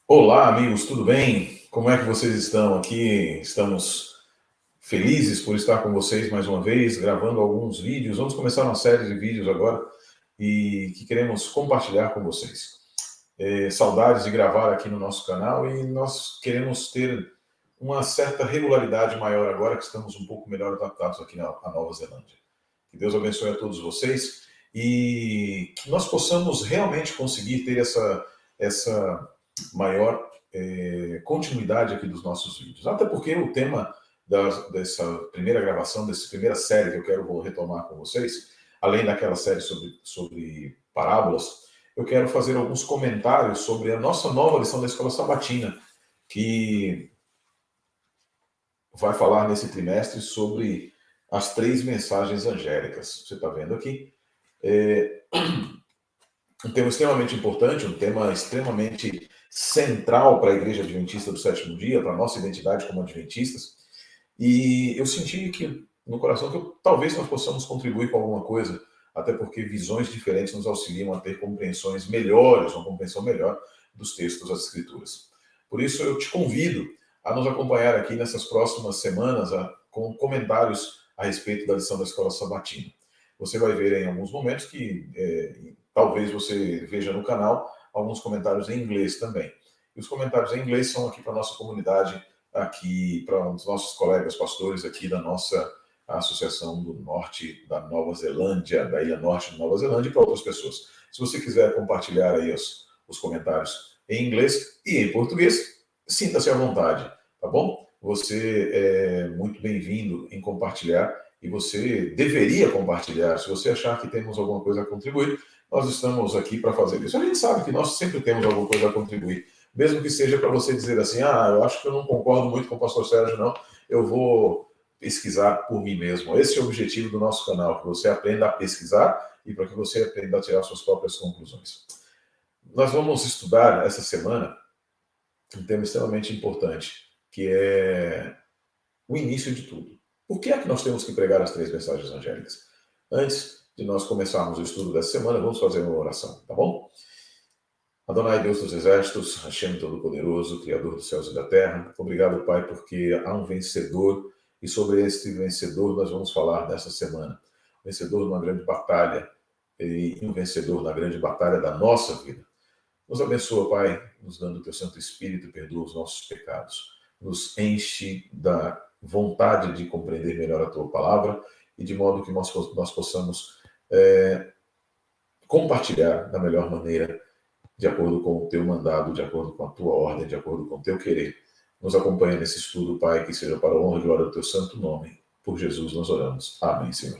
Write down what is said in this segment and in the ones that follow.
Olá, amigos, tudo bem? Como é que vocês estão aqui? Estamos felizes por estar com vocês mais uma vez, gravando alguns vídeos. Vamos começar uma série de vídeos agora e que queremos compartilhar com vocês. Saudades de gravar aqui no nosso canal e nós queremos ter uma certa regularidade maior agora que estamos um pouco melhor adaptados aqui na Nova Zelândia. Que Deus abençoe a todos vocês e que nós possamos realmente conseguir ter essa maior continuidade aqui dos nossos vídeos. Até porque o tema dessa primeira gravação, dessa primeira série que vou retomar com vocês, além daquela série sobre parábolas, eu quero fazer alguns comentários sobre a nossa nova lição da Escola Sabatina, que vai falar nesse trimestre sobre as 3 mensagens angélicas. Você está vendo aqui? Um tema extremamente importante, um tema extremamente central para a Igreja Adventista do Sétimo Dia, para a nossa identidade como adventistas. E eu senti que no coração que talvez nós possamos contribuir com alguma coisa, até porque visões diferentes nos auxiliam a ter compreensões melhores, uma compreensão melhor dos textos das Escrituras. Por isso eu te convido a nos acompanhar aqui nessas próximas semanas com comentários a respeito da lição da Escola Sabatina. Você vai ver em alguns momentos que talvez você veja no canal alguns comentários em inglês também. E os comentários em inglês são aqui para a nossa comunidade, aqui para os nossos colegas pastores aqui da nossa Associação do Norte da Nova Zelândia, da Ilha Norte da Nova Zelândia, e para outras pessoas. Se você quiser compartilhar aí os comentários em inglês e em português, sinta-se à vontade, tá bom? Você é muito bem-vindo em compartilhar e você deveria compartilhar. Se você achar que temos alguma coisa a contribuir, nós estamos aqui para fazer isso. A gente sabe que nós sempre temos alguma coisa a contribuir, mesmo que seja para você dizer assim, eu acho que eu não concordo muito com o pastor Sérgio, não, eu vou pesquisar por mim mesmo. Esse é o objetivo do nosso canal, que você aprenda a pesquisar e para que você aprenda a tirar suas próprias conclusões. Nós vamos estudar essa semana um tema extremamente importante, que é o início de tudo. Por que é que nós temos que pregar as 3 mensagens angélicas? Antes de nós começarmos o estudo dessa semana, vamos fazer uma oração, tá bom? Adonai, Deus dos exércitos, Hashem Todo-Poderoso, Criador dos céus e da terra, obrigado, Pai, porque há um vencedor e sobre este vencedor nós vamos falar nessa semana. Vencedor numa grande batalha e um vencedor na grande batalha da nossa vida. Nos abençoa, Pai, nos dando o Teu Santo Espírito, perdoa os nossos pecados. Nos enche da vontade de compreender melhor a Tua palavra e de modo que nós possamos compartilhar da melhor maneira, de acordo com o Teu mandado, de acordo com a Tua ordem, de acordo com o Teu querer. Nos acompanha nesse estudo, Pai, que seja para a honra e glória do Teu santo nome. Por Jesus nós oramos. Amém, Senhor.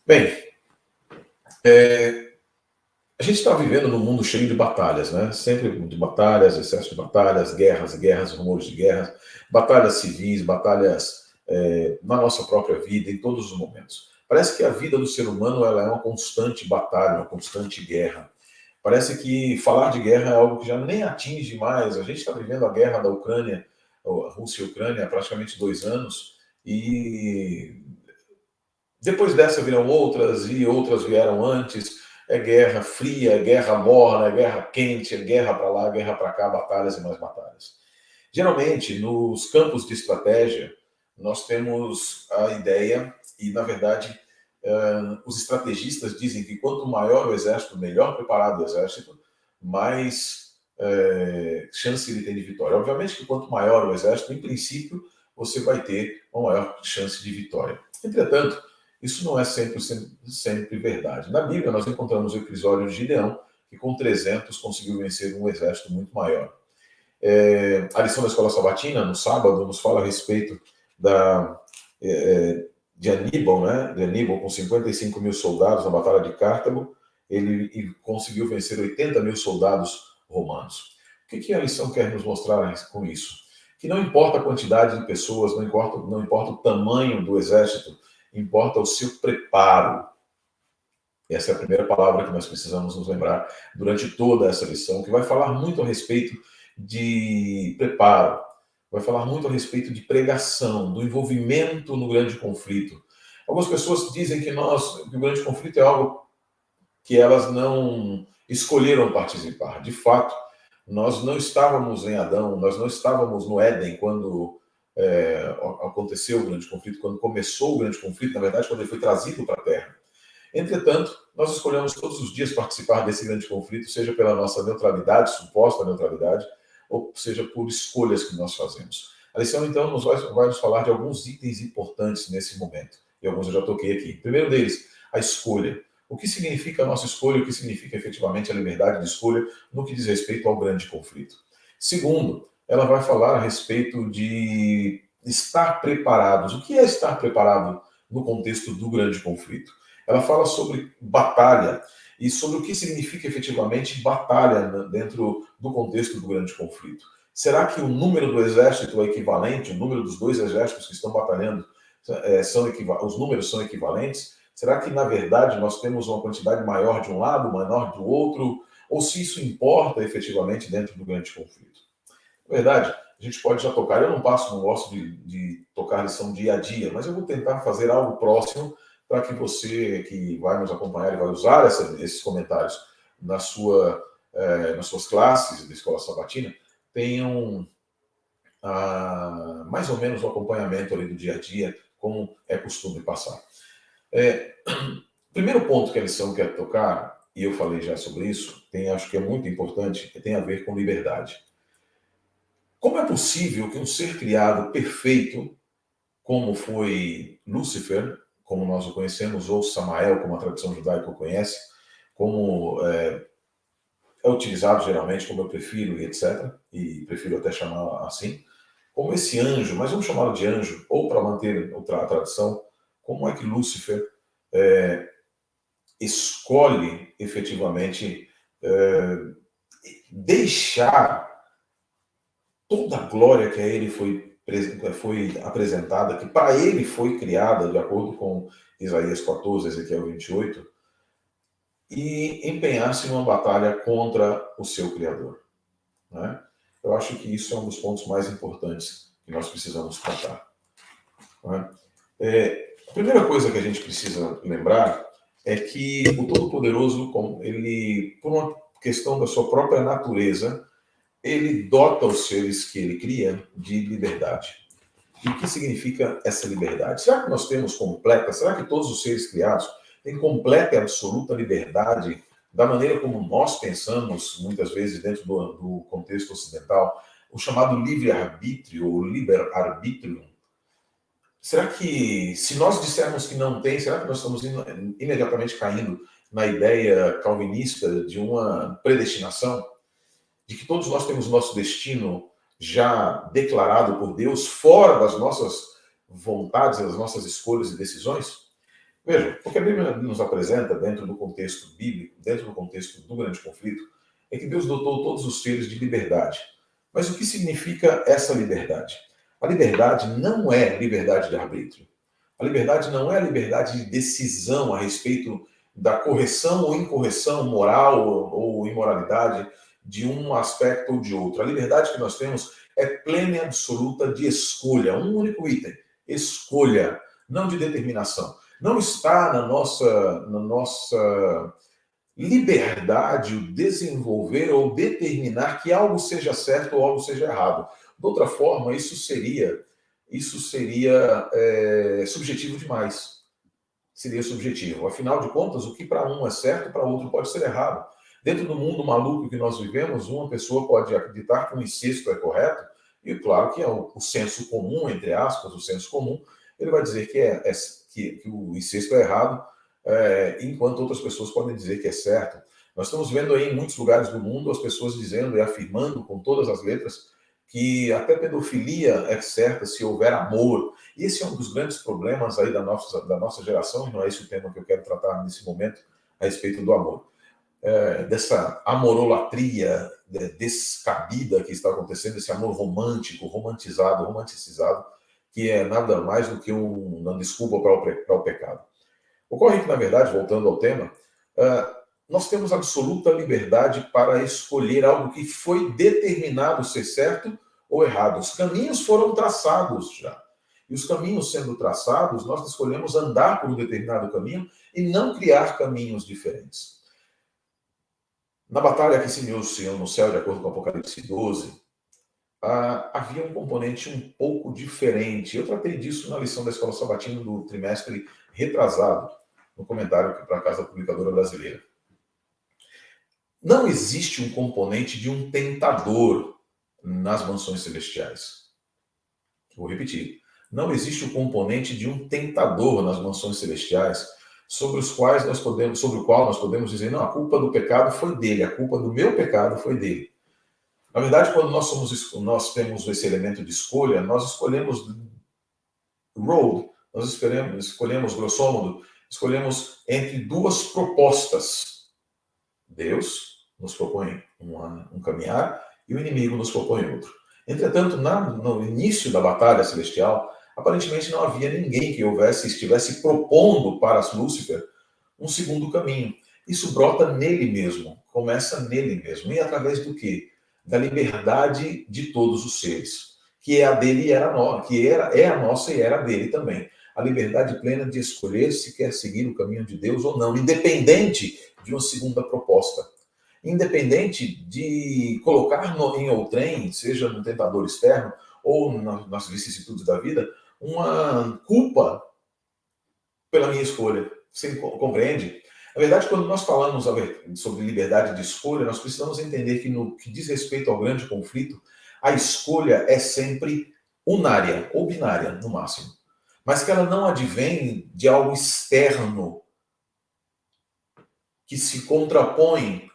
Bem, a gente está vivendo num mundo cheio de batalhas, né? Sempre de batalhas, excesso de batalhas, guerras e guerras, rumores de guerras, batalhas civis, batalhas na nossa própria vida, em todos os momentos. Parece que a vida do ser humano ela é uma constante batalha, uma constante guerra. Parece que falar de guerra é algo que já nem atinge mais. A gente está vivendo a guerra da Ucrânia, a Rússia e a Ucrânia, há praticamente 2 anos, e depois dessa virão outras, e outras vieram antes. É guerra fria, é guerra morna, é guerra quente, é guerra para lá, guerra para cá, batalhas e mais batalhas. Geralmente, nos campos de estratégia, nós temos a ideia, e na verdade, os estrategistas dizem que quanto maior o exército, melhor preparado o exército, mais chance ele tem de vitória. Obviamente que quanto maior o exército, em princípio, você vai ter uma maior chance de vitória. Entretanto, isso não é sempre verdade. Na Bíblia, nós encontramos o episódio de Gideão, que com 300 conseguiu vencer um exército muito maior. A lição da Escola Sabatina, no sábado, nos fala a respeito de Aníbal, né? De Aníbal, com 55 mil soldados na Batalha de Cartago, ele conseguiu vencer 80 mil soldados romanos. O que a lição quer nos mostrar com isso? Que não importa a quantidade de pessoas, não importa o tamanho do exército, importa o seu preparo. Essa é a primeira palavra que nós precisamos nos lembrar durante toda essa lição, que vai falar muito a respeito de preparo, vai falar muito a respeito de pregação, do envolvimento no grande conflito. Algumas pessoas dizem que o grande conflito é algo que elas não escolheram participar. De fato, Nós não estávamos em Adão, nós não estávamos no Éden quando aconteceu o grande conflito, quando começou o grande conflito, na verdade, quando ele foi trazido para a Terra. Entretanto, nós escolhemos todos os dias participar desse grande conflito, seja pela nossa neutralidade, suposta neutralidade, ou seja por escolhas que nós fazemos. A lição, então, vai nos falar de alguns itens importantes nesse momento, e alguns eu já toquei aqui. O primeiro deles, a escolha. O que significa a nossa escolha, o que significa efetivamente a liberdade de escolha no que diz respeito ao grande conflito. Segundo, ela vai falar a respeito de estar preparados. O que é estar preparado no contexto do grande conflito? Ela fala sobre batalha e sobre o que significa efetivamente batalha dentro do contexto do grande conflito. Será que o número do exército é equivalente, o número dos dois exércitos que estão batalhando, os números são equivalentes? Será que, na verdade, nós temos uma quantidade maior de um lado, menor do outro? Ou se isso importa efetivamente dentro do grande conflito? Na verdade, a gente pode já tocar, eu não gosto de tocar lição dia a dia, mas eu vou tentar fazer algo próximo para que você que vai nos acompanhar e vai usar esses comentários nas suas classes da Escola Sabatina, tenham mais ou menos o acompanhamento ali do dia a dia, como é costume passar. Primeiro ponto que a lição quer tocar, e eu falei já sobre isso, acho que é muito importante, tem a ver com liberdade. Como é possível que um ser criado perfeito, como foi Lúcifer, como nós o conhecemos, ou Samael, como a tradição judaica o conhece, como é utilizado geralmente, como eu prefiro, e etc., e prefiro até chamar assim, como esse anjo, mas vamos chamá-lo de anjo, ou para manter a tradição, como é que Lúcifer escolhe efetivamente deixar toda a glória que a ele foi apresentada, que para ele foi criada, de acordo com Isaías 14, Ezequiel 28, e empenhar-se numa batalha contra o seu Criador. Né? Eu acho que isso é um dos pontos mais importantes que nós precisamos tratar. Né? A primeira coisa que a gente precisa lembrar é que o Todo-Poderoso, ele, por uma questão da sua própria natureza, ele dota os seres que ele cria de liberdade. E o que significa essa liberdade? Será que nós temos será que todos os seres criados têm completa e absoluta liberdade da maneira como nós pensamos, muitas vezes dentro do contexto ocidental, o chamado livre-arbítrio, ou liber-arbítrio? Será que, se nós dissermos que não tem, será que nós estamos imediatamente caindo na ideia calvinista de uma predestinação? De que todos nós temos nosso destino já declarado por Deus, fora das nossas vontades, das nossas escolhas e decisões? Veja, o que a Bíblia nos apresenta dentro do contexto bíblico, dentro do contexto do grande conflito, é que Deus dotou todos os seres de liberdade. Mas o que significa essa liberdade? A liberdade não é liberdade de arbítrio. A liberdade não é a liberdade de decisão a respeito da correção ou incorreção moral ou imoralidade de um aspecto ou de outro. A liberdade que nós temos é plena e absoluta de escolha. Um único item: escolha, não de determinação. Não está na nossa liberdade o desenvolver ou determinar que algo seja certo ou algo seja errado. De outra forma, isso seria subjetivo demais. Seria subjetivo. Afinal de contas, o que para um é certo, para outro pode ser errado. Dentro do mundo maluco que nós vivemos, uma pessoa pode acreditar que um incesto é correto, e claro que é o senso comum, entre aspas, o senso comum, ele vai dizer que o incesto é errado, enquanto outras pessoas podem dizer que é certo. Nós estamos vendo aí em muitos lugares do mundo as pessoas dizendo e afirmando com todas as letras que até pedofilia é certa se houver amor. E esse é um dos grandes problemas aí da nossa geração, e não é esse o tema que eu quero tratar nesse momento, a respeito do amor. Dessa amorolatria descabida que está acontecendo, esse amor romântico, romanticizado, que é nada mais do que uma desculpa para o pecado. Ocorre que, na verdade, voltando ao tema, nós temos absoluta liberdade para escolher algo que foi determinado ser certo ou errado. Os caminhos foram traçados já. E os caminhos sendo traçados, nós escolhemos andar por um determinado caminho e não criar caminhos diferentes. Na batalha que semeou o Senhor no céu, de acordo com Apocalipse 12, havia um componente um pouco diferente. Eu tratei disso na lição da Escola Sabatina do trimestre retrasado, no comentário para a Casa Publicadora Brasileira. Não existe um componente de um tentador nas mansões celestiais. Vou repetir. Não existe o componente de um tentador nas mansões celestiais sobre o qual nós podemos dizer, não, a culpa do pecado foi dele, a culpa do meu pecado foi dele. Na verdade, quando nós temos esse elemento de escolha, nós escolhemos road, nós escolhemos grosso modo, escolhemos entre duas propostas. Deus nos propõe um caminhar e o inimigo nos propõe outro. Entretanto, no início da batalha celestial, aparentemente não havia ninguém que estivesse propondo para Lúcifer um segundo caminho. Isso brota nele mesmo, começa nele mesmo. E através do quê? Da liberdade de todos os seres, que é a dele e era a nossa, é a nossa e era a dele também. A liberdade plena de escolher se quer seguir o caminho de Deus ou não, independente de uma segunda proposta. Independente de colocar em outrem, seja no tentador externo ou nas vicissitudes da vida, uma culpa pela minha escolha. Você compreende? Na verdade, quando nós falamos sobre liberdade de escolha, nós precisamos entender que no que diz respeito ao grande conflito, a escolha é sempre unária, ou binária, no máximo. Mas que ela não advém de algo externo que se contrapõe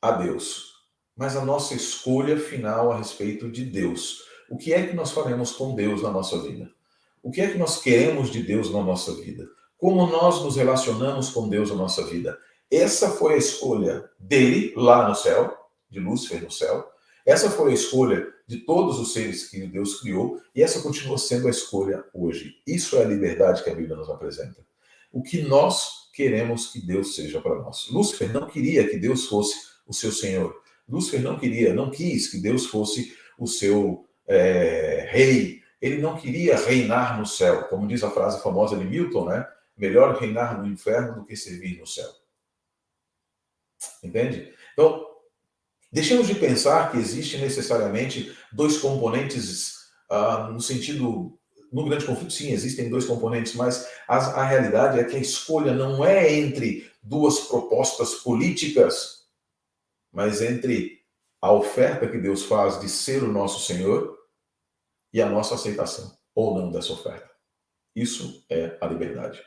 a Deus, mas a nossa escolha final a respeito de Deus. O que é que nós faremos com Deus na nossa vida? O que é que nós queremos de Deus na nossa vida? Como nós nos relacionamos com Deus na nossa vida? Essa foi a escolha dele lá no céu, de Lúcifer no céu. Essa foi a escolha de todos os seres que Deus criou e essa continua sendo a escolha hoje. Isso é a liberdade que a Bíblia nos apresenta. O que nós queremos que Deus seja para nós. Lúcifer não queria que Deus fosse o seu Senhor. Lúcifer não quis que Deus fosse o seu rei. Ele não queria reinar no céu. Como diz a frase famosa de Milton, né? Melhor reinar no inferno do que servir no céu. Entende? Então, deixemos de pensar que existe necessariamente dois componentes no sentido... No grande conflito, sim, existem dois componentes, mas a realidade é que a escolha não é entre duas propostas políticas, mas entre a oferta que Deus faz de ser o nosso Senhor e a nossa aceitação ou não dessa oferta. Isso é a liberdade.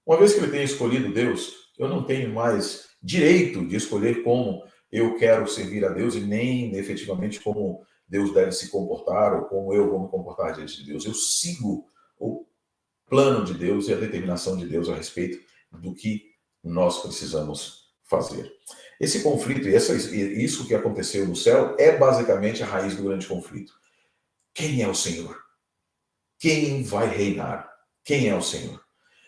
Uma vez que eu tenho escolhido Deus, eu não tenho mais direito de escolher como eu quero servir a Deus e nem efetivamente como Deus deve se comportar ou como eu vou me comportar diante de Deus. Eu sigo o plano de Deus e a determinação de Deus a respeito do que nós precisamos fazer. Esse conflito e isso que aconteceu no céu é basicamente a raiz do grande conflito. Quem é o Senhor? Quem vai reinar? Quem é o Senhor?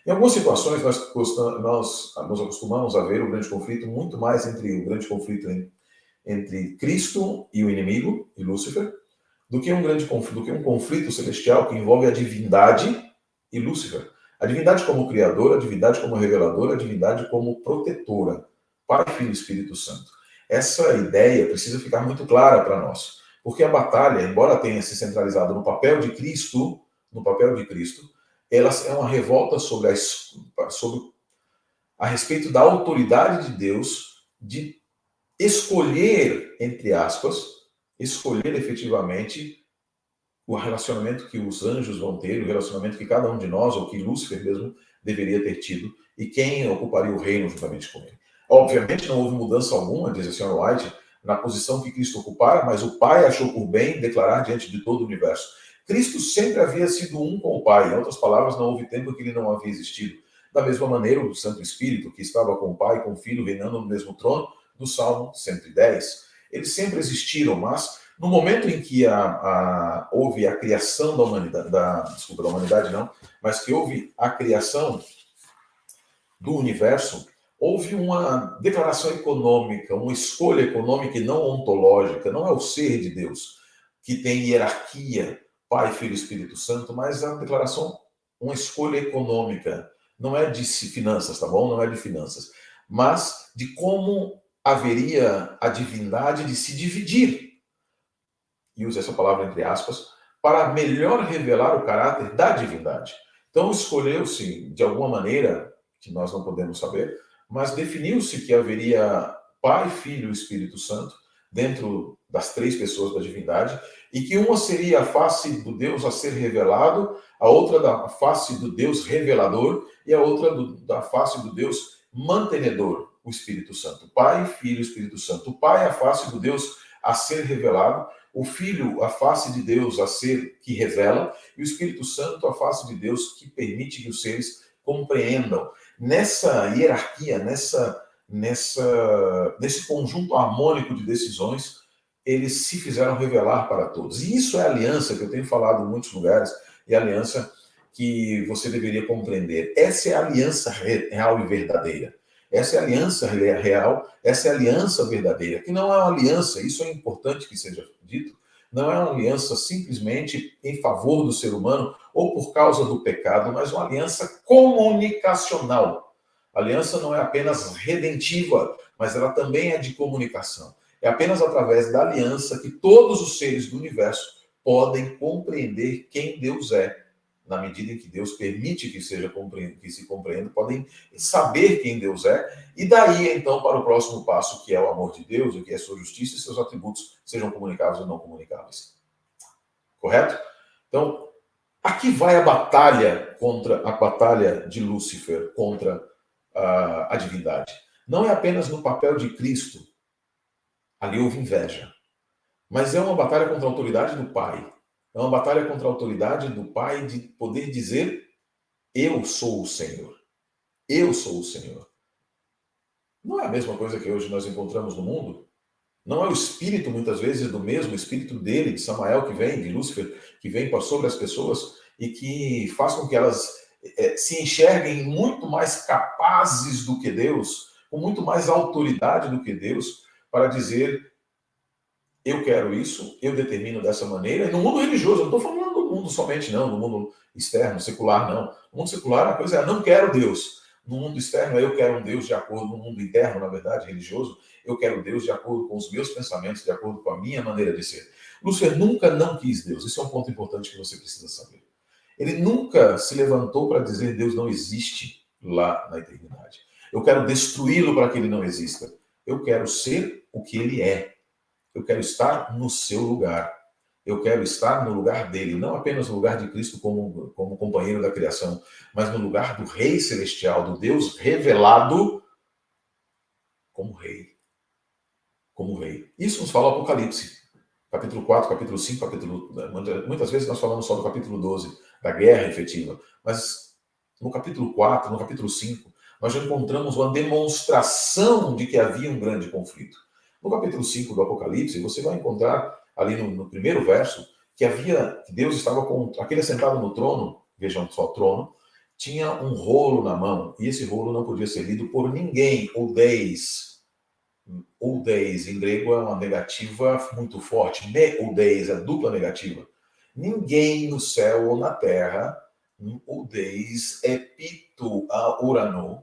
Em algumas situações, nós nos acostumamos a ver o grande conflito muito mais entre Cristo e o inimigo, e Lúcifer, do que um conflito celestial que envolve a divindade e Lúcifer. A divindade como criadora, a divindade como reveladora, a divindade como protetora, Pai, Filho e Espírito Santo. Essa ideia precisa ficar muito clara para nós, porque a batalha, embora tenha se centralizado no papel de Cristo, ela é uma revolta sobre a respeito da autoridade de Deus de escolher, entre aspas, escolher efetivamente o relacionamento que os anjos vão ter, o relacionamento que cada um de nós, ou que Lúcifer mesmo, deveria ter tido, e quem ocuparia o reino juntamente com ele. Obviamente não houve mudança alguma, diz a senhora White, na posição que Cristo ocupara, mas o Pai achou por bem declarar diante de todo o universo. Cristo sempre havia sido um com o Pai. Em outras palavras, não houve tempo que ele não havia existido. Da mesma maneira, o Santo Espírito, que estava com o Pai e com o Filho, reinando no mesmo trono, do Salmo 110. Eles sempre existiram, mas no momento em que houve a criação da humanidade, da humanidade não, mas que houve a criação do universo, houve uma declaração econômica, uma escolha econômica e não ontológica. Não é o ser de Deus que tem hierarquia, Pai, Filho e Espírito Santo, mas é uma declaração, uma escolha econômica. Não é de finanças, tá bom? Não é de finanças. Mas de como haveria a divindade de se dividir, e usa essa palavra entre aspas, para melhor revelar o caráter da divindade. Então escolheu-se, de alguma maneira, que nós não podemos saber, mas definiu-se que haveria Pai, Filho e Espírito Santo dentro das três pessoas da divindade, e que uma seria a face do Deus a ser revelado, a outra da face do Deus revelador e a outra da face do Deus mantenedor, o Espírito Santo. Pai, Filho e Espírito Santo. O Pai é a face do Deus a ser revelado, o Filho, a face de Deus a ser que revela, e o Espírito Santo, a face de Deus que permite que os seres compreendam. Nessa hierarquia, nesse conjunto harmônico de decisões, eles se fizeram revelar para todos. E isso é a aliança que eu tenho falado em muitos lugares, e a aliança que você deveria compreender. Essa é a aliança real e verdadeira. Essa é a aliança real, essa é a aliança verdadeira, que não é uma aliança, isso é importante que seja dito, não é uma aliança simplesmente em favor do ser humano ou por causa do pecado, mas uma aliança comunicacional. A aliança não é apenas redentiva, mas ela também é de comunicação. É apenas através da aliança que todos os seres do universo podem compreender quem Deus é. Na medida em que Deus permite que se compreenda, podem saber quem Deus é, e daí, então, para o próximo passo, que é o amor de Deus, o que é sua justiça e seus atributos, sejam comunicáveis ou não comunicáveis. Correto? Então, aqui vai a batalha de Lúcifer contra a divindade. Não é apenas no papel de Cristo, ali houve inveja, mas é uma batalha contra a autoridade do Pai. É uma batalha contra a autoridade do Pai de poder dizer: eu sou o Senhor. Eu sou o Senhor. Não é a mesma coisa que hoje nós encontramos no mundo? Não é o espírito, muitas vezes, do mesmo espírito dele, de Samael, que vem, de Lúcifer, que vem sobre as pessoas e que faz com que elas se enxerguem muito mais capazes do que Deus, com muito mais autoridade do que Deus, para dizer: eu quero isso, eu determino dessa maneira. E no mundo religioso, eu não estou falando do mundo somente, não, no mundo externo, secular, não. No mundo secular, a coisa é: não quero Deus. No mundo externo, eu quero um Deus de acordo, no mundo interno, na verdade, religioso, eu quero Deus de acordo com os meus pensamentos, de acordo com a minha maneira de ser. Lúcifer nunca não quis Deus. Isso é um ponto importante que você precisa saber. Ele nunca se levantou para dizer: Deus não existe lá na eternidade. Eu quero destruí-lo para que ele não exista. Eu quero ser o que ele é. Eu quero estar no seu lugar. Eu quero estar no lugar dele, não apenas no lugar de Cristo como companheiro da criação, mas no lugar do Rei Celestial, do Deus revelado como Rei. Como Rei. Isso nos fala o Apocalipse. Capítulo 4, capítulo 5, muitas vezes nós falamos só do capítulo 12, da guerra efetiva. Mas no capítulo 4, no capítulo 5, nós já encontramos uma demonstração de que havia um grande conflito. No capítulo 5 do Apocalipse, você vai encontrar ali no primeiro verso que Deus estava com aquele sentado no trono, vejam só, trono, tinha um rolo na mão, e esse rolo não podia ser lido por ninguém, ou deis, em grego é uma negativa muito forte, ou deis é dupla negativa. Ninguém no céu ou na terra, ou deis, epito a urano,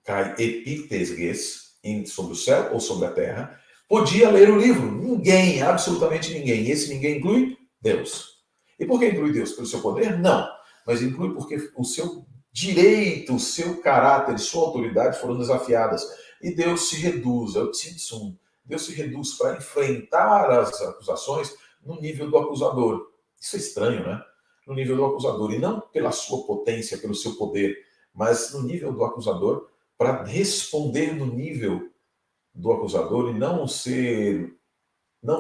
cai epitesges, sobre o céu ou sobre a terra, podia ler o livro. Ninguém, absolutamente ninguém. E esse ninguém inclui Deus. E por que inclui Deus? Pelo seu poder? Não. Mas inclui porque o seu direito, o seu caráter, sua autoridade foram desafiadas. E Deus se reduz, é o tzimtzum. Deus se reduz para enfrentar as acusações no nível do acusador. Isso é estranho, né? No nível do acusador. E não pela sua potência, pelo seu poder, mas no nível do acusador, para responder no nível do acusador e não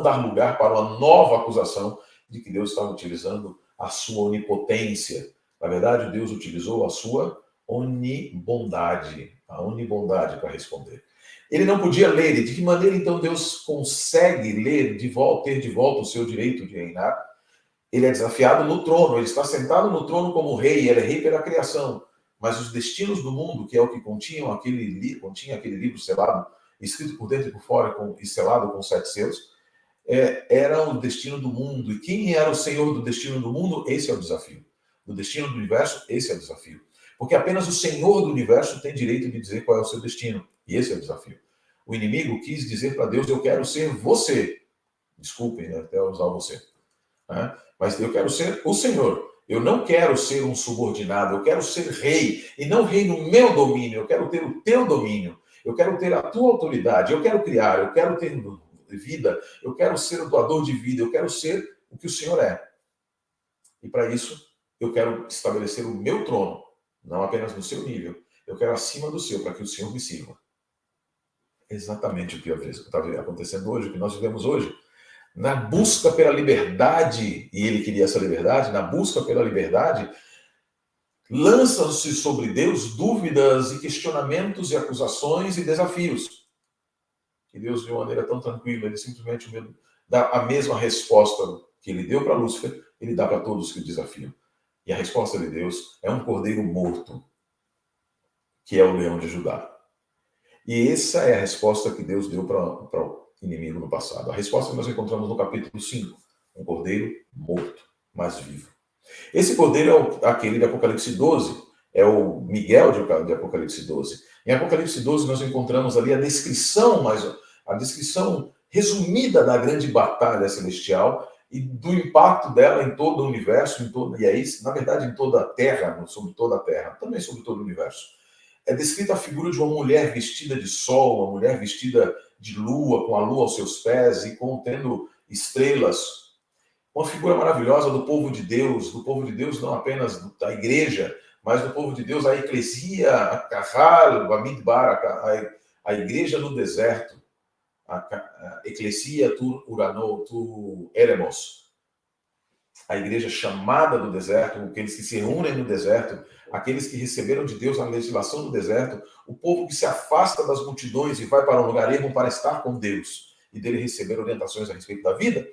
dar lugar para uma nova acusação de que Deus estava utilizando a sua onipotência. Na verdade, Deus utilizou a sua onibondade, a onibondade para responder. Ele não podia ler. E de que maneira, então, Deus consegue ler ter de volta o seu direito de reinar? Ele é desafiado no trono, ele está sentado no trono como rei, ele é rei pela criação. Mas os destinos do mundo, que é o que continha aquele livro selado, escrito por dentro e por fora e selado com 7 selos, era o destino do mundo. E quem era o senhor do destino do mundo? Esse é o desafio. Do destino do universo, esse é o desafio. Porque apenas o senhor do universo tem direito de dizer qual é o seu destino. E esse é o desafio. O inimigo quis dizer para Deus: eu quero ser você. Desculpem, né, até usar você. Né? Mas eu quero ser o Senhor. Eu não quero ser um subordinado, eu quero ser rei. E não rei no meu domínio, eu quero ter o teu domínio. Eu quero ter a tua autoridade, eu quero criar, eu quero ter vida, eu quero ser o doador de vida, eu quero ser o que o Senhor é. E para isso, eu quero estabelecer o meu trono, não apenas no seu nível, eu quero acima do seu, para que o Senhor me sirva. Exatamente o que está acontecendo hoje, o que nós vivemos hoje. Na busca pela liberdade, e ele queria essa liberdade, na busca pela liberdade, lançam-se sobre Deus dúvidas e questionamentos e acusações e desafios. E Deus, de uma maneira tão tranquila, ele simplesmente dá a mesma resposta que ele deu para Lúcifer, ele dá para todos que o desafiam. E a resposta de Deus é um cordeiro morto, que é o leão de Judá. E essa é a resposta que Deus deu para o inimigo no passado. A resposta que nós encontramos no capítulo 5. Um cordeiro morto, mas vivo. Esse cordeiro é aquele de Apocalipse 12. É o Miguel de Apocalipse 12. Em Apocalipse 12 nós encontramos ali a descrição resumida da grande batalha celestial e do impacto dela em todo o universo, e aí, na verdade, em toda a Terra, sobre toda a Terra, também sobre todo o universo. É descrita a figura de uma mulher vestida de sol, uma mulher vestida de lua, com a lua aos seus pés e contendo estrelas. Uma figura maravilhosa do povo de Deus não apenas da igreja, mas do povo de Deus, a eclesia, a Kahal, a Midbar, a igreja no deserto, a eclesia tu Urano, tu Eremos, a igreja chamada do deserto, aqueles que se reúnem no deserto, aqueles que receberam de Deus a legislação do deserto, o povo que se afasta das multidões e vai para um lugar ermo para estar com Deus e dele receber orientações a respeito da vida.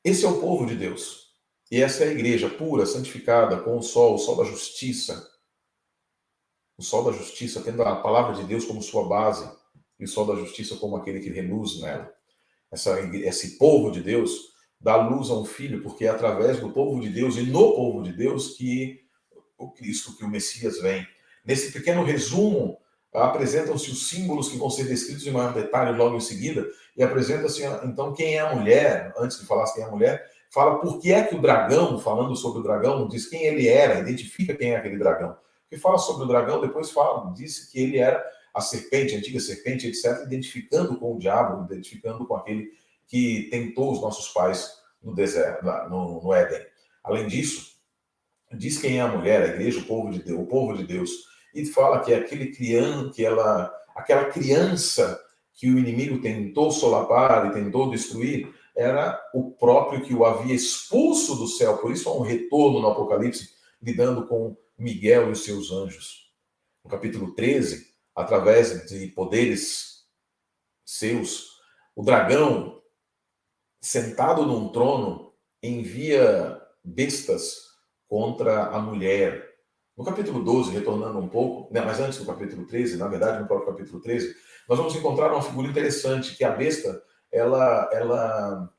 Esse é o povo de Deus. E essa é a igreja pura, santificada, com o sol da justiça. O sol da justiça, tendo a palavra de Deus como sua base, e o sol da justiça como aquele que reluz nela. Esse povo de Deus dá luz a um filho, porque é através do povo de Deus e no povo de Deus que o Cristo, que o Messias vem. Nesse pequeno resumo, apresentam-se os símbolos que vão ser descritos em maior detalhe logo em seguida, e apresenta-se, então, quem é a mulher. Antes de falar quem é a mulher, fala por que é que o dragão, falando sobre o dragão, diz quem ele era, identifica quem é aquele dragão. Porque fala sobre o dragão, depois disse que ele era a serpente, a antiga serpente, etc., identificando com o diabo, identificando com aquele que tentou os nossos pais no deserto, no Éden. Além disso, diz quem é a mulher, a igreja, o povo de Deus, e fala que aquela criança que o inimigo tentou solapar e tentou destruir, era o próprio que o havia expulso do céu. Por isso há um retorno no Apocalipse, lidando com Miguel e os seus anjos. No capítulo 13, através de poderes seus, o dragão, sentado num trono, envia bestas contra a mulher. No capítulo 12, retornando um pouco, né, mas antes do capítulo 13, na verdade, no próprio capítulo 13, nós vamos encontrar uma figura interessante, que a besta, ela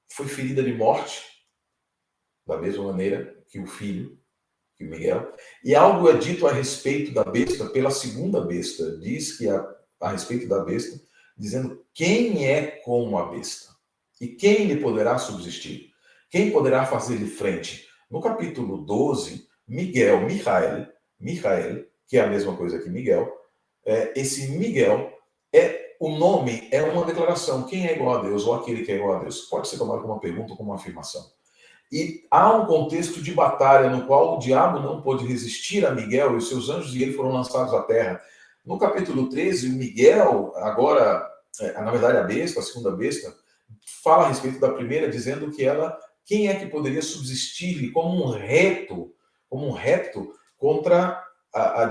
foi ferida de morte, da mesma maneira que o filho, que o Miguel, e algo é dito a respeito da besta pela segunda besta, diz que a respeito da besta, dizendo quem é como a besta, e quem lhe poderá subsistir, quem poderá fazer-lhe frente. No capítulo 12, Michael, que é a mesma coisa que Miguel, esse Miguel o nome é uma declaração. Quem é igual a Deus ou aquele que é igual a Deus? Pode ser tomado como uma pergunta ou como uma afirmação. E há um contexto de batalha no qual o diabo não pôde resistir a Miguel e os seus anjos e eles foram lançados à terra. No capítulo 13, o Miguel, agora, na verdade a besta, a segunda besta, fala a respeito da primeira, dizendo que quem é que poderia subsistir como um repto contra,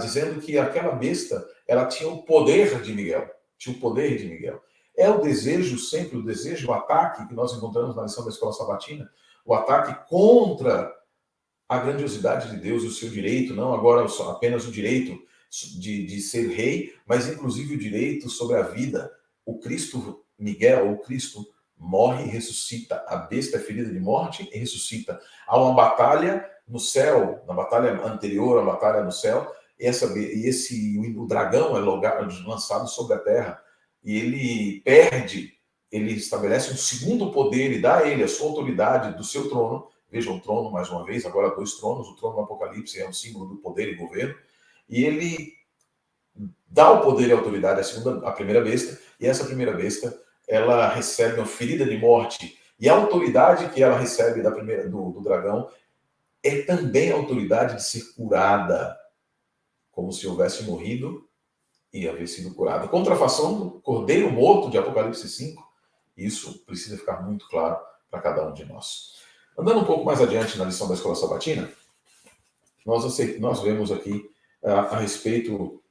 dizendo que aquela besta, ela tinha o poder de Miguel. É o desejo sempre, o ataque que nós encontramos na lição da Escola Sabatina, o ataque contra a grandiosidade de Deus e o seu direito, não agora apenas o direito de ser rei, mas inclusive o direito sobre a vida. O Cristo morre e ressuscita. A besta é ferida de morte e ressuscita. Há uma batalha no céu, na batalha anterior à batalha no céu, o dragão é lançado sobre a terra, e ele estabelece um segundo poder e dá a ele a sua autoridade do seu trono. Veja o trono, mais uma vez, agora 2 tronos. O trono do Apocalipse é um símbolo do poder e governo. E ele dá o poder e a autoridade à primeira besta, e essa primeira besta, ela recebe uma ferida de morte, e a autoridade que ela recebe do dragão é também a autoridade de ser curada, como se houvesse morrido e haver sido curada. Contrafação do cordeiro morto de Apocalipse 5, isso precisa ficar muito claro para cada um de nós. Andando um pouco mais adiante na lição da Escola Sabatina, nós vemos aqui a respeito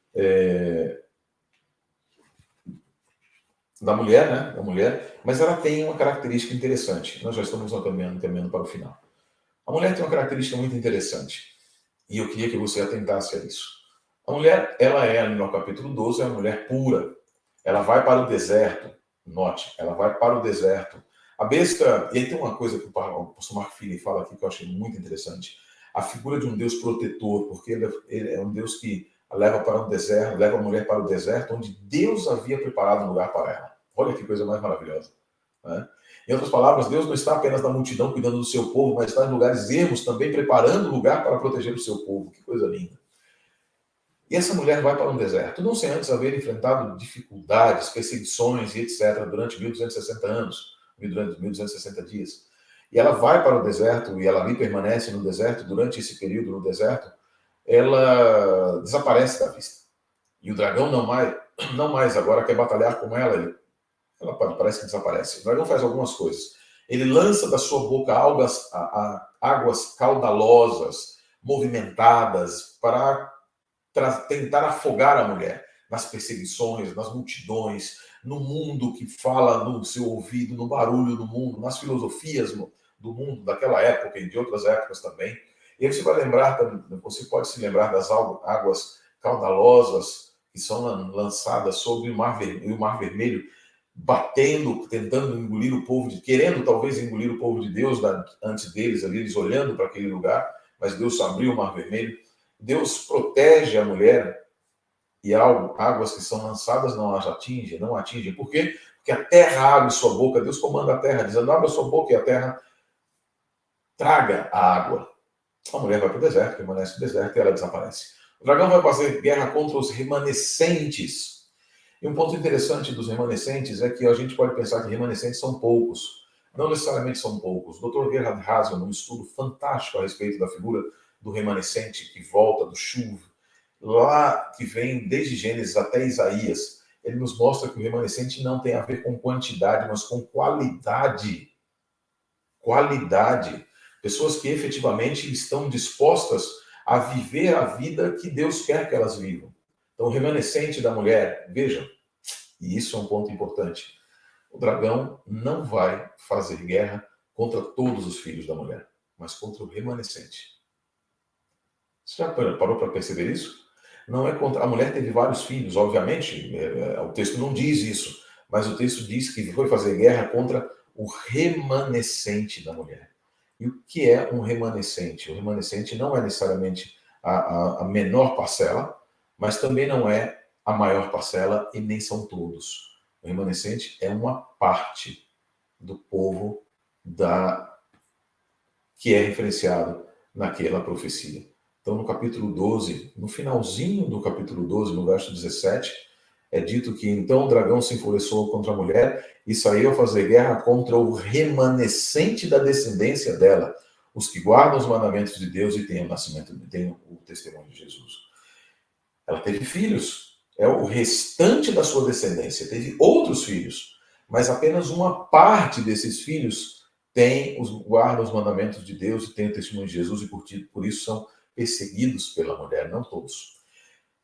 da mulher, né? Da mulher, mas ela tem uma característica interessante. Nós já estamos caminhando para o final. A mulher tem uma característica muito interessante, e eu queria que você atentasse a isso. A mulher, ela é, no capítulo 12, uma mulher pura. Ela vai para o deserto. Note, ela vai para o deserto. A besta, e aí tem uma coisa que o pastor Mark Feeley fala aqui que eu achei muito interessante. A figura de um Deus protetor, porque ele é um Deus que leva para o deserto, leva a mulher para o deserto, onde Deus havia preparado um lugar para ela. Olha que coisa mais maravilhosa, né? Em outras palavras, Deus não está apenas na multidão cuidando do seu povo, mas está em lugares ermos também preparando lugar para proteger o seu povo. Que coisa linda. E essa mulher vai para um deserto, não sem antes haver enfrentado dificuldades, perseguições e etc. durante 1260 anos, durante 1260 dias. E ela vai para o deserto, e ela ali permanece no deserto, durante esse período no deserto, ela desaparece da vista. E o dragão não mais agora quer batalhar com ela, parece que desaparece. O dragão faz algumas coisas. Ele lança da sua boca águas caudalosas, movimentadas, para tentar afogar a mulher nas perseguições, nas multidões, no mundo que fala no seu ouvido, no barulho do mundo, nas filosofias do mundo daquela época e de outras épocas também. E aí você pode se lembrar das águas caudalosas que são lançadas sobre o Mar Vermelho, batendo, tentando engolir o povo, querendo talvez engolir o povo de Deus antes deles, ali, eles olhando para aquele lugar, mas Deus abriu o Mar Vermelho. Deus protege a mulher e águas que são lançadas não atingem. Por quê? Porque a terra abre sua boca, Deus comanda a terra, dizendo, abra sua boca e a terra traga a água. A mulher vai para o deserto, permanece no deserto e ela desaparece. O dragão vai fazer guerra contra os remanescentes. E um ponto interessante dos remanescentes é que a gente pode pensar que remanescentes são poucos. Não necessariamente são poucos. O Dr. Gerhard Hasel, num estudo fantástico a respeito da figura do remanescente que volta do chuva, lá que vem desde Gênesis até Isaías, ele nos mostra que o remanescente não tem a ver com quantidade, mas com qualidade. Qualidade. Pessoas que efetivamente estão dispostas a viver a vida que Deus quer que elas vivam. Então, o remanescente da mulher, vejam, e isso é um ponto importante, o dragão não vai fazer guerra contra todos os filhos da mulher, mas contra o remanescente. Você já parou para perceber isso? Não é contra. A mulher teve vários filhos, obviamente, o texto não diz isso, mas o texto diz que foi fazer guerra contra o remanescente da mulher. E o que é um remanescente? O remanescente não é necessariamente a menor parcela, mas também não é a maior parcela e nem são todos. O remanescente é uma parte do povo que é referenciado naquela profecia. Então, no capítulo 12, no finalzinho do capítulo 12, no verso 17, é dito que então o dragão se enfureceu contra a mulher e saiu a fazer guerra contra o remanescente da descendência dela, os que guardam os mandamentos de Deus e têm o testemunho de Jesus. Ela teve filhos, é o restante da sua descendência, teve outros filhos, mas apenas uma parte desses filhos guarda os mandamentos de Deus e tem o testemunho de Jesus e por isso são perseguidos pela mulher, não todos.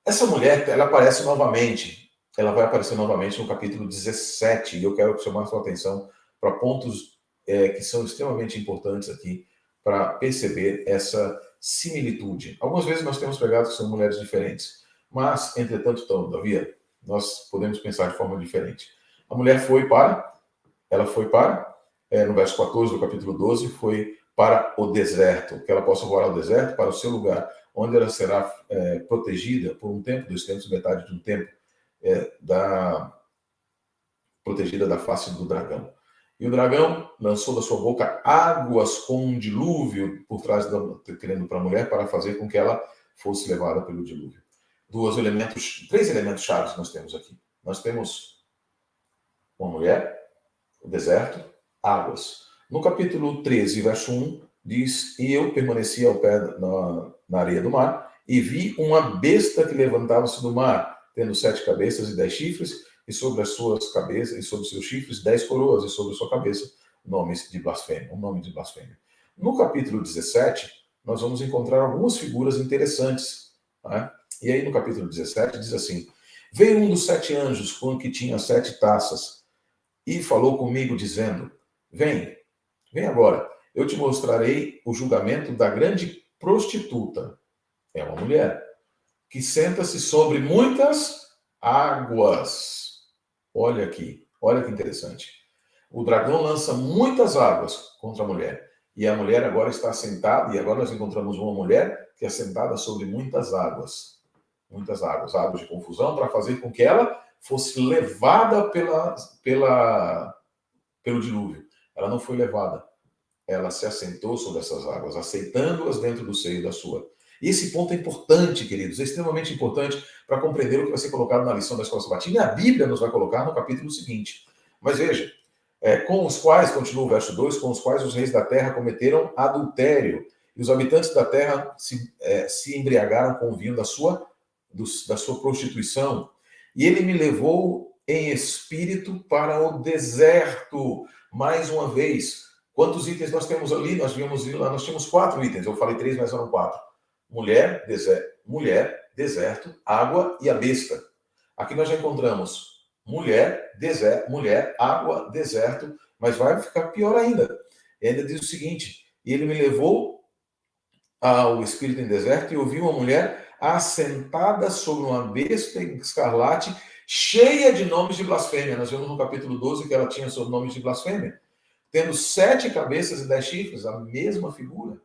Essa mulher, ela aparece novamente, ela vai aparecer novamente no capítulo 17, e eu quero chamar a sua atenção para pontos que são extremamente importantes aqui para perceber essa similitude. Algumas vezes nós temos pregado que são mulheres diferentes, mas, entretanto, todavia, nós podemos pensar de forma diferente. A mulher no verso 14 do capítulo 12, foi para o deserto, que ela possa voar ao deserto, para o seu lugar, onde ela será protegida por um tempo, 2 tempos, metade de um tempo, protegida da face do dragão. E o dragão lançou da sua boca águas com um dilúvio por trás, querendo para a mulher, para fazer com que ela fosse levada pelo dilúvio. 3 elementos chaves nós temos aqui. Nós temos uma mulher, o deserto, águas. No capítulo 13, verso 1, diz: E eu permaneci ao pé na areia do mar, e vi uma besta que levantava-se do mar, tendo 7 cabeças e 10 chifres, e sobre as suas cabeças, e sobre seus chifres, 10 coroas, e sobre a sua cabeça, um nome de blasfêmia. No capítulo 17, nós vamos encontrar algumas figuras interessantes. Né? E aí, no capítulo 17, diz assim: Veio um dos 7 anjos, com o que tinha 7 taças, e falou comigo, dizendo: Vem agora, eu te mostrarei o julgamento da grande prostituta. É uma mulher que senta-se sobre muitas águas. Olha aqui, olha que interessante. O dragão lança muitas águas contra a mulher. E a mulher agora está sentada, e agora nós encontramos uma mulher que é sentada sobre muitas águas. Muitas águas, águas de confusão, para fazer com que ela fosse levada pelo dilúvio. Ela não foi levada. Ela se assentou sobre essas águas, aceitando-as dentro do seio da sua. E esse ponto é importante, queridos, é extremamente importante para compreender o que vai ser colocado na lição da Escola Sabatina, e a Bíblia nos vai colocar no capítulo seguinte. Mas veja, com os quais, continua o verso 2, com os quais os reis da terra cometeram adultério, e os habitantes da terra se embriagaram com o vinho da sua prostituição. E ele me levou em espírito para o deserto, mais uma vez. Quantos itens nós temos ali? Nós tínhamos 4 itens. Eu falei 3, mas eram 4. Mulher, deserto, água e a besta. Aqui nós já encontramos mulher, água, deserto, mas vai ficar pior ainda. E ainda diz o seguinte: e ele me levou ao espírito em deserto e ouvi uma mulher assentada sobre uma besta escarlate, cheia de nomes de blasfêmia. Nós vemos no capítulo 12 que ela tinha seus nomes de blasfêmia. Tendo 7 cabeças e 10 chifres, a mesma figura.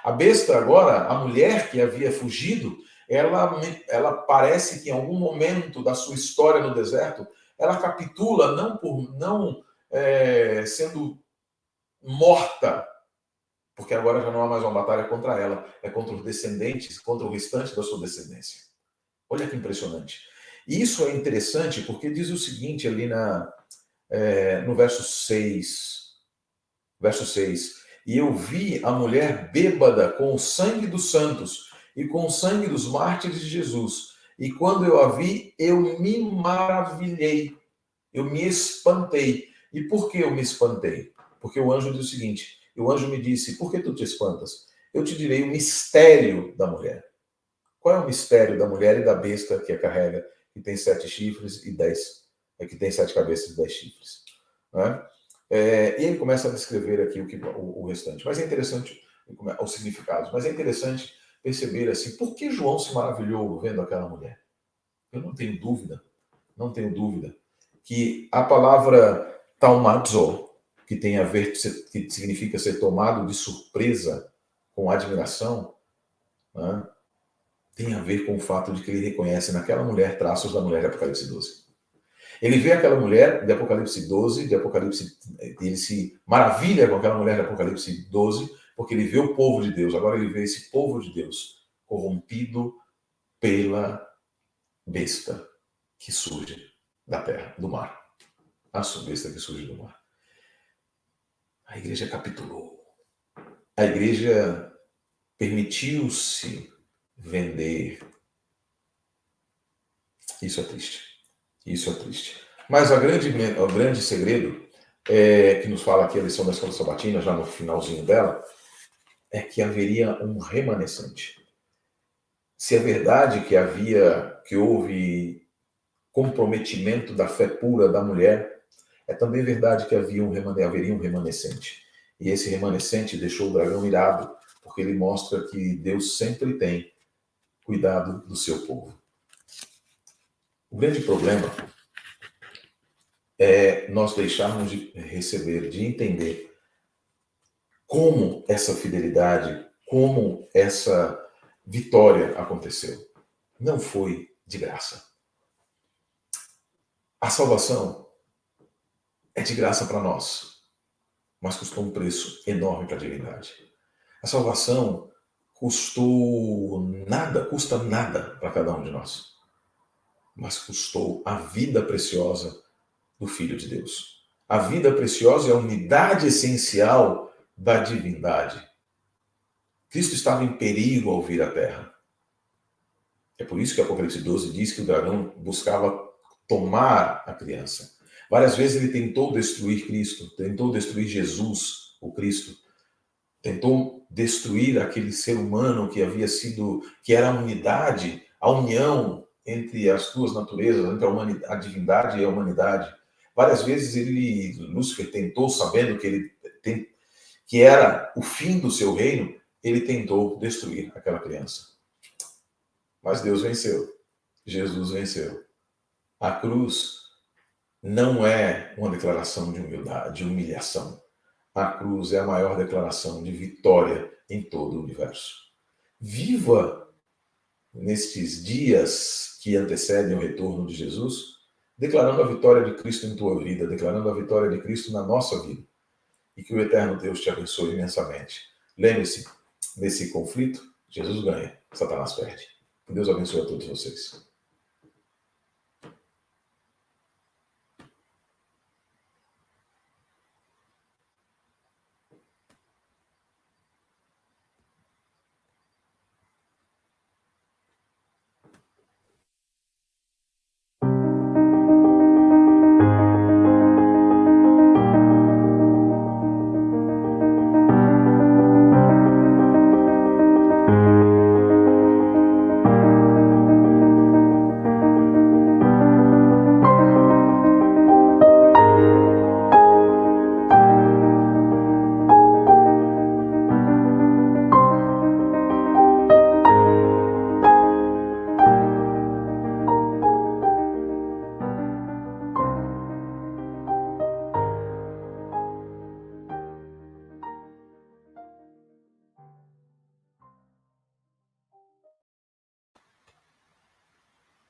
A besta agora, a mulher que havia fugido, ela parece que em algum momento da sua história no deserto, ela capitula não sendo morta, porque agora já não há mais uma batalha contra ela, é contra os descendentes, contra o restante da sua descendência. Olha que impressionante. E isso é interessante porque diz o seguinte ali no verso 6. Verso 6. E eu vi a mulher bêbada com o sangue dos santos e com o sangue dos mártires de Jesus. E quando eu a vi, eu me maravilhei. Eu me espantei. E por que eu me espantei? Porque o anjo diz o seguinte: o anjo me disse: por que tu te espantas? Eu te direi o mistério da mulher. Qual é o mistério da mulher e da besta que a carrega, que tem 7 chifres e 10, que tem 7 cabeças e 10 chifres? Né? E ele começa a descrever aqui o restante. Mas é interessante os significados. Mas é interessante perceber assim, por que João se maravilhou vendo aquela mulher? Eu não tenho dúvida que a palavra taumazo, que tem a ver, que significa ser tomado de surpresa, com admiração, né, tem a ver com o fato de que ele reconhece naquela mulher traços da mulher de Apocalipse 12. Ele vê aquela mulher de Apocalipse 12, ele se maravilha com aquela mulher de Apocalipse 12, porque ele vê o povo de Deus. Agora ele vê esse povo de Deus corrompido pela besta que surge da terra, do mar. A besta que surge do mar. A igreja capitulou. A igreja permitiu-se vender. Isso é triste. Mas o grande segredo que nos fala aqui a lição da Escola Sabatina, já no finalzinho dela, é que haveria um remanescente. Se é verdade que houve comprometimento da fé pura da mulher, é também verdade que haveria um remanescente. E esse remanescente deixou o dragão irado, porque ele mostra que Deus sempre tem cuidado do seu povo. O grande problema é nós deixarmos de receber, de entender como essa fidelidade, como essa vitória aconteceu. Não foi de graça. A salvação é de graça para nós, mas custou um preço enorme para a divindade. A salvação custa nada para cada um de nós, mas custou a vida preciosa do Filho de Deus. A vida preciosa é a unidade essencial da divindade. Cristo estava em perigo ao vir à Terra. É por isso que Apocalipse 12 diz que o dragão buscava tomar a criança. Várias vezes ele tentou destruir Cristo, tentou destruir Jesus, o Cristo, tentou destruir aquele ser humano que era a unidade, a união entre as duas naturezas, entre a divindade e a humanidade. Várias vezes Lúcifer tentou, sabendo que era o fim do seu reino, ele tentou destruir aquela criança. Mas Deus venceu. Jesus venceu. A cruz não é uma declaração de humildade, de humilhação. A cruz é a maior declaração de vitória em todo o universo. Viva nestes dias que antecedem o retorno de Jesus, declarando a vitória de Cristo em tua vida, declarando a vitória de Cristo na nossa vida. E que o eterno Deus te abençoe imensamente. Lembre-se, nesse conflito, Jesus ganha, Satanás perde. Que Deus abençoe a todos vocês.